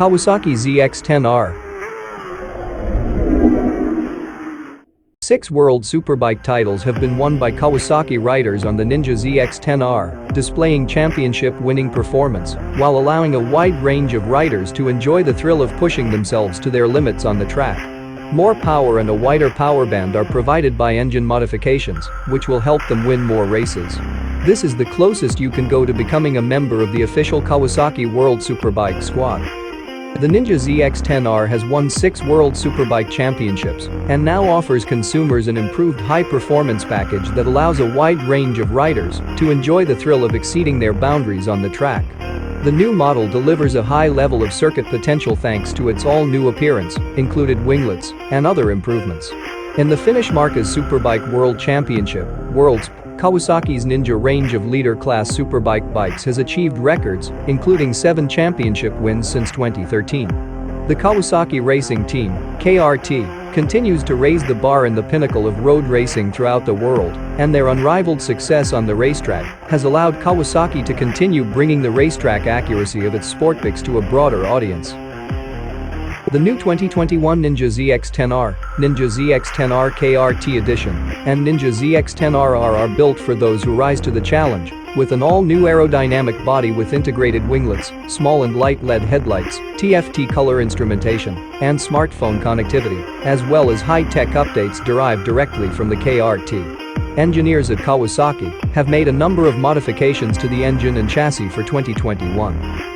Kawasaki ZX-10R. 6 World Superbike titles have been won by Kawasaki riders on the Ninja ZX-10R, displaying championship-winning performance while allowing a wide range of riders to enjoy the thrill of pushing themselves to their limits on the track. More power and a wider power band are provided by engine modifications, which will help them win more races. This is the closest you can go to becoming a member of the official Kawasaki World Superbike squad. The Ninja ZX-10R has won 6 World Superbike Championships and now offers consumers an improved high-performance package that allows a wide range of riders to enjoy the thrill of exceeding their boundaries on the track. The new model delivers a high level of circuit potential thanks to its all-new appearance, included winglets, and other improvements. In the Finnish Marka's Superbike World Championship, Worlds, Kawasaki's Ninja range of leader-class superbike bikes has achieved records, including 7 championship wins since 2013. The Kawasaki Racing Team, KRT, continues to raise the bar in the pinnacle of road racing throughout the world, and their unrivaled success on the racetrack has allowed Kawasaki to continue bringing the racetrack accuracy of its sportbikes to a broader audience. The new 2021 Ninja ZX-10R, Ninja ZX-10R KRT Edition, and Ninja ZX-10RR are built for those who rise to the challenge, with an all-new aerodynamic body with integrated winglets, small and light LED headlights, TFT color instrumentation, and smartphone connectivity, as well as high-tech updates derived directly from the KRT. Engineers at Kawasaki have made a number of modifications to the engine and chassis for 2021.